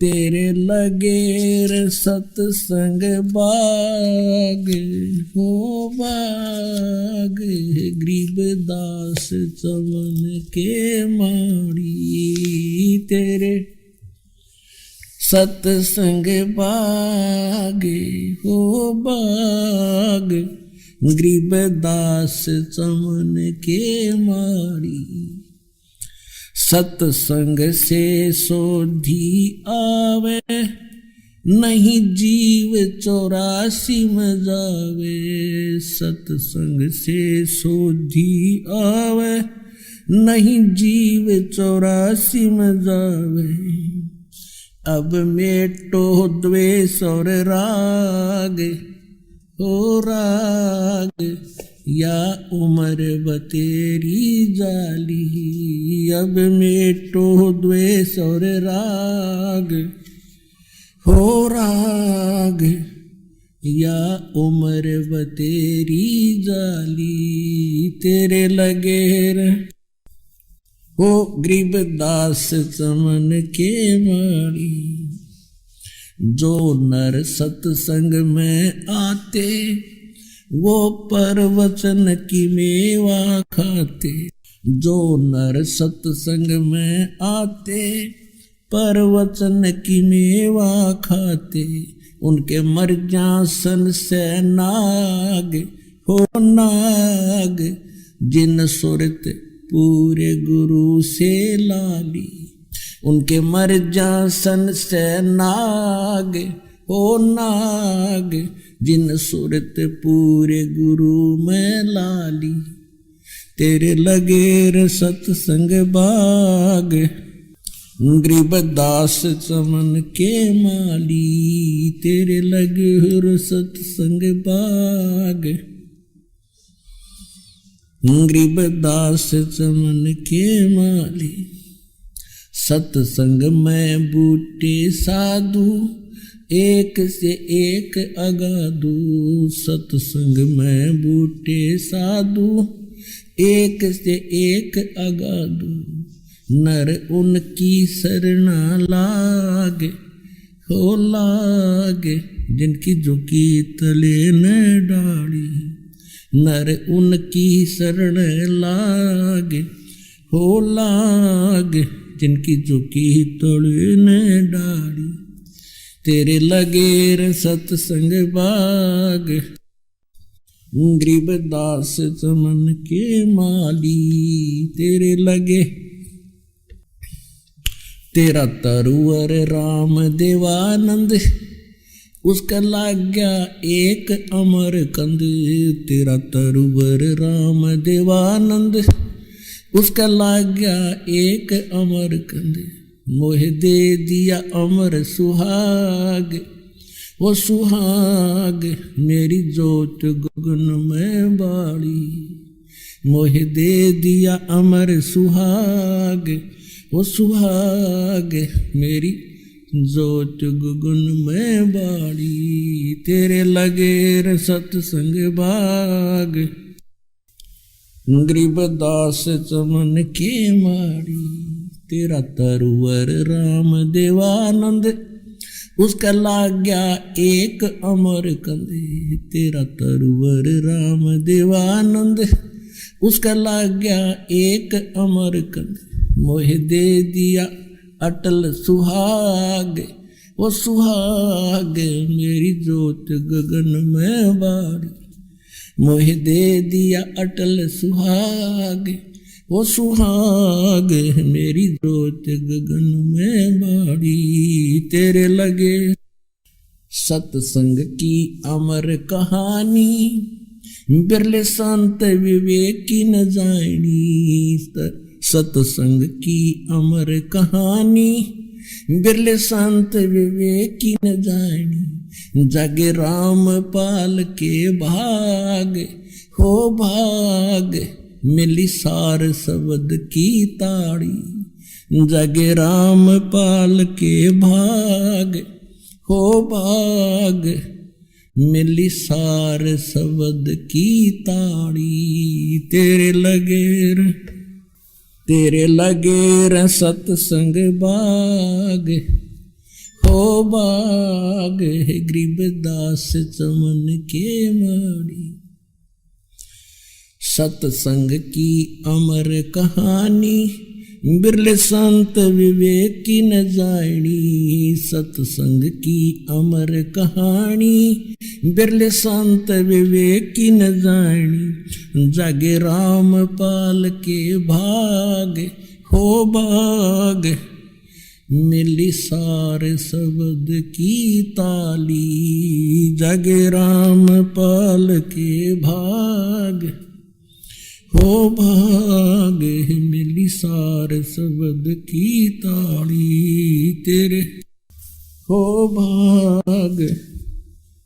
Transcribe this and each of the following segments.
तेरे लगे रे सतसंग बाग हो बाग, गरीबदास चमन के माड़ी। तेरे सतसंग बाग हो बाग, गरीबदास चमन के माड़ी। सतसंग से सोधी आवे, नहीं जीव 84 में जावे। सतसंग से सोधी आवे, नहीं जीव 84 में जावे। अब मेटो द्वेष और राग हो राग, या उम्र बतेरी जाली। अब मेटो द्वेष और राग हो राग, या उम्र बतेरी जाली। तेरे लगे हो गरीबदास चमन के माड़ी। जो नर सत्संग में आते, वो परवचन की मेवा खाते। जो नर सत्संग में आते, परवचन की मेवा खाते। उनके मर्यासन से नाग हो नाग, जिन सुरत पूरे गुरु से लाली। उनके मर्यासन से नाग हो नाग, जिन सुरत पूरे गुरु में लाली। तेरे लगे रे सतसंग बाग, गरीबदास चमन के माली। तेरे लगे रे सतसंग बाग, गरीबदास चमन के माली। सतसंग में बूटे साधु, एक से एक अगाधु। सतसंग में बूटे साधु, एक से एक अगाधु। नर उनकी शरणा लागे हो लागे, जिनकी झुकी तले न डाली। नर उनकी शरण लागे हो लागे, जिनकी झुकी तले न डाली। तेरे लगे रे सतसंग बाग, गरीबदास चमन के माली। तेरे लगे तेरा तरुवर राम देवानंद, उसका लाग गया एक अमर कंद। तेरा तरुवर राम देवानंद, उसका लाग गया एक अमर कंद। मोह दे दिया अमर सुहाग, वो सुहाग मेरी जोत गगन में बाड़ी। मोह दे दिया अमर सुहाग, वो सुहाग मेरी जोत गगन में बाड़ी। तेरे लगे रे सतसंग बाग, गरीबदास चमन के माड़ी। तेरा तरुवर राम देवानंद, उसका लाग गया एक अमर कंदे। तेरा तरुवर राम देवानंद, उसका लाग गया एक अमर कंदे। मोह दे दिया अटल सुहाग, वो सुहाग मेरी जोत गगन में बाड़ी। मोह दे दिया अटल सुहाग, वो सुहाग मेरी जोत गगन में बाड़ी। तेरे लगे सत्संग की अमर कहानी, बिरले संत विवेक की न जानी। सत्संग की अमर कहानी, बिरले संत विवेक की न जानी। जगे राम पाल के भाग हो भाग, मिली सार शब्द की ताड़ी। जगे राम पाल के भाग हो भाग, मिली सार शब्द की ताड़ी। तेरे लगे रे सत्संग बाग हो बाग है गरीबदास चमन के माड़ी। सत्संग की अमर कहानी बिरले संत विवेक की न जानी। सत्संग की अमर कहानी बिरले संत विवेक की न जानी। जागे राम पाल के भाग हो बाग मिली सारे शब्द की ताली। जागे राम पाल के भाग हो भाग मिली सार शब्द की ताली। तेरे हो भाग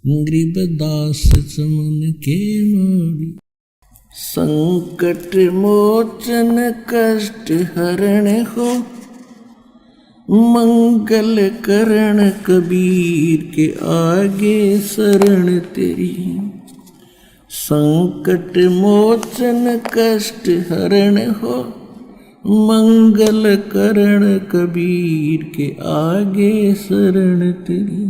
गरीबदास चमन के माड़ी। संकट मोचन कष्ट हरण हो मंगल करण कबीर के आगे शरण तेरी। संकट मोचन कष्ट हरण हो मंगल करण कबीर के आगे शरण तेरी।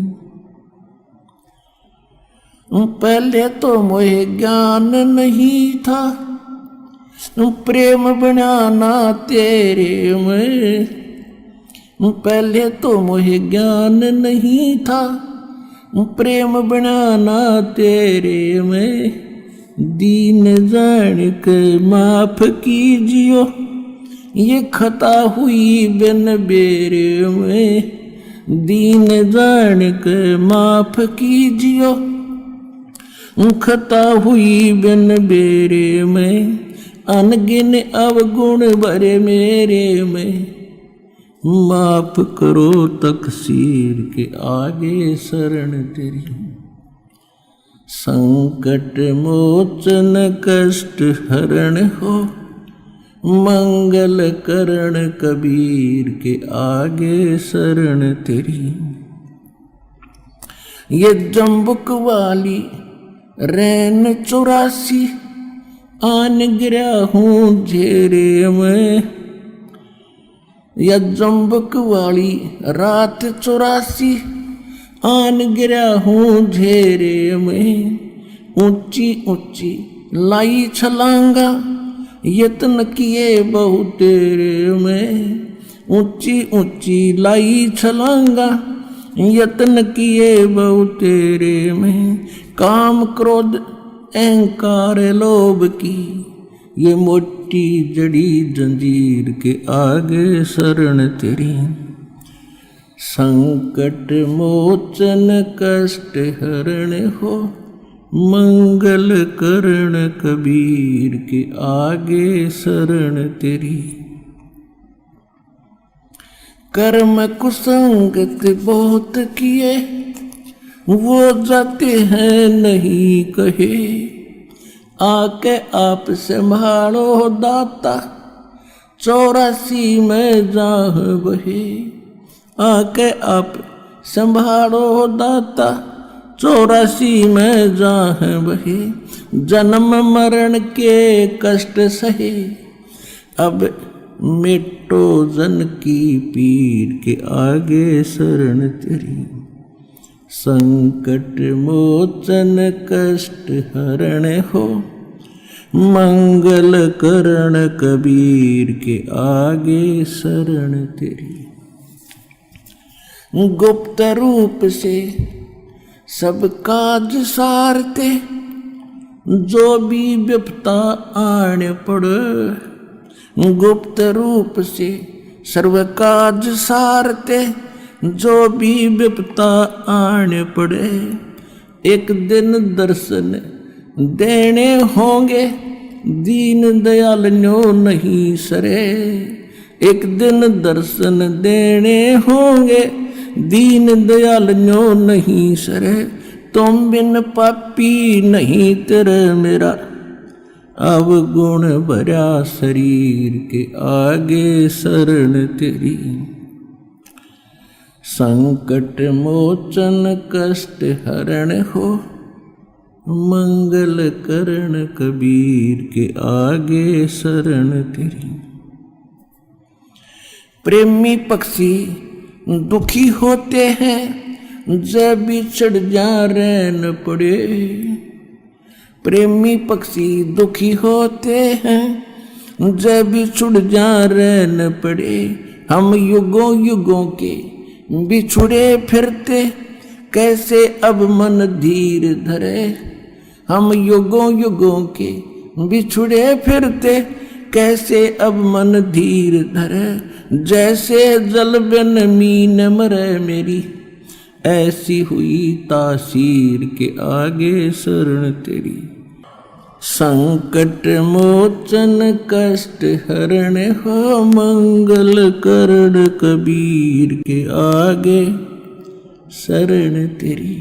पहले तो मोहे ज्ञान नहीं था प्रेम बनाना तेरे में। पहले तो मोहे ज्ञान नहीं था प्रेम बनाना तेरे में। दीन जान के माफ कीजियो ये खता हुई बिन बेरे में। दीन जान के माफ कीजियो खता हुई बिन बेरे में। अनगिन अवगुण भरे मेरे में माफ करो तकसीर के आगे शरण तेरी। संकट मोचन कष्ट हरण हो मंगल करण कबीर के आगे शरण तेरी। ये जम्बुक वाली रैन 84 आन गिरा हूँ झेरे में। या जम्बुक वाली रात 84 आन गिरा हूँ झेरे में। ऊंची ऊंची लाई छलांगा यत्न किए बहु तेरे में। ऊंची ऊंची लाई छलांगा यत्न किए बहु तेरे में। काम क्रोध अहंकार लोभ की ये मोटी जड़ी जंजीर के आगे शरण तेरी। संकट मोचन कष्ट हरण हो मंगल करण कबीर के आगे शरण तेरी। कर्म कुसंगत बहुत किए वो जाते हैं नहीं कहे। आके आप संभालो दाता 84 में जाह बहे। आके आप संभालो दाता 84 में जाह बहे। जन्म मरण के कष्ट सहे अब मिटो जन की पीर के आगे शरण तेरी। संकट मोचन कष्ट हरण हो मंगल करण कबीर के आगे शरण तेरी। गुप्त रूप से सब काज सारते जो भी विपता आन पड़े। गुप्त रूप से सर्व काज सारते जो भी विपता आन पड़े। एक दिन दर्शन देने होंगे दीन दयाल न्यो नहीं सरे। एक दिन दर्शन देने होंगे दीन दयाल न्यो नहीं सरे। तुम बिन पापी नहीं तेरे मेरा अवगुण भरा शरीर के आगे शरण तेरी। संकट मोचन कष्ट हरण हो मंगल करण कबीर के आगे शरण तेरी। प्रेमी पक्षी दुखी होते हैं जब बिछड़ जा रहन पड़े। प्रेमी पक्षी दुखी होते हैं जब बिछुड़ जा रहन पड़े। हम युगों युगों के बिछुड़े फिरते कैसे अब मन धीर धरे। हम युगों युगों के बिछुड़े फिरते कैसे अब मन धीर धरे। जैसे जल बिन मीन मरे मेरी ऐसी हुई तासीर के आगे शरण तेरी। संकट मोचन कष्ट हरण हो मंगल करण कबीर के आगे शरण तेरी।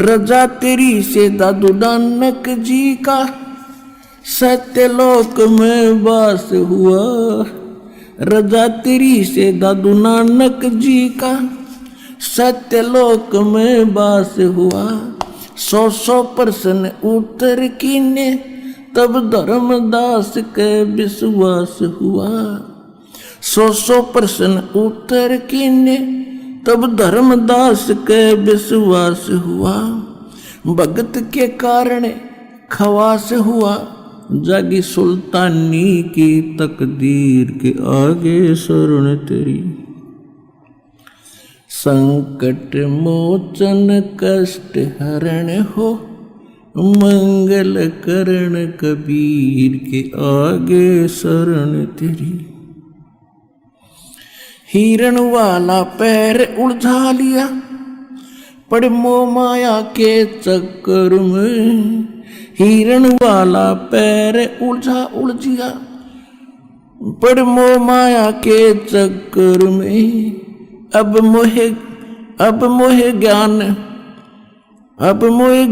रजा तेरी से दादू नानक जी का सत्यलोक में वास हुआ। रजा तेरी से दादू नानक जी का सत्यलोक में वास हुआ। 100 प्रश्न उत्तर कीने तब धर्मदास के विश्वास हुआ। 100 प्रश्न उत्तर कीने तब धर्मदास के विश्वास हुआ। भगत के कारण खवास हुआ जागी सुल्तानी की तकदीर के आगे शरण तेरी। संकट मोचन कष्ट हरण हो मंगल करण कबीर के आगे शरण तेरी। हिरण वाला पैर उलझा लिया पड़ मोह माया के चक्कर में। हिरण वाला पैर उलझिया पड़ मोह माया के चक्कर में। अब मोह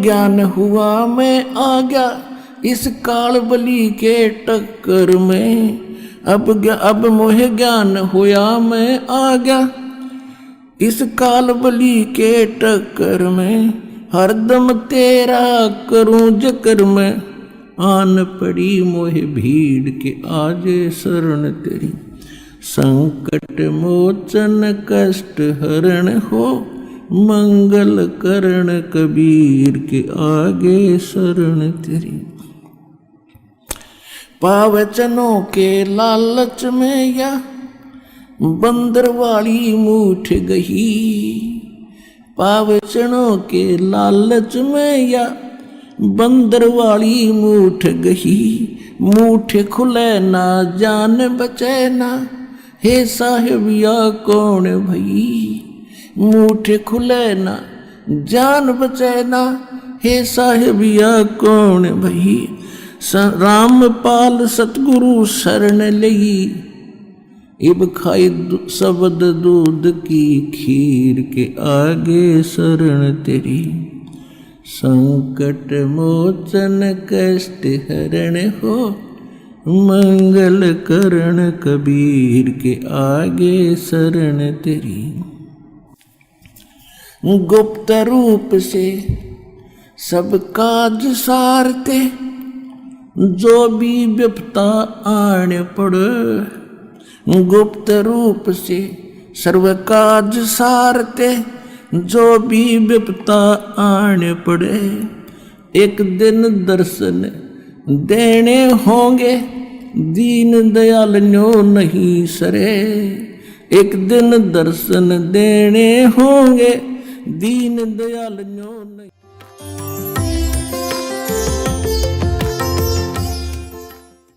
ज्ञान हुआ मैं आ गया इस काल बली के टक्कर में। अब मोह ज्ञान हुआ मैं आ गया इस काल बली के टक्कर में। हरदम तेरा करूं जिक्र में आन पड़ी मोह भीड़ के आजे शरण तेरी। संकट मोचन कष्ट हरण हो मंगल करण कबीर के आगे शरण तेरी। पावचनों के लालच में या बंदर वाली मूठ गही। पावचनों के लालच में या बंदर वाली मूठ गही। मूठ खुले ना जान बचे ना हे साहिब या कौन भई। मूठ खुले ना जान बचे ना हे साहिब या कौन भई। रामपाल सतगुरु शरण लगी इब खाई शब्द दूध की खीर के आगे शरण तेरी। संकट मोचन कष्ट हरण हो मंगल करण कबीर के आगे शरण तेरी। गुप्त रूप से सब काज सारते जो भी विपता आने पड़े। गुप्त रूप से सर्व काज सारते जो भी विपता आने पड़े। एक दिन दर्शन देने होंगे दीन दयाल न्यो नहीं सरे। एक दिन दर्शन देने होंगे दीन दयाल न्यो नहीं।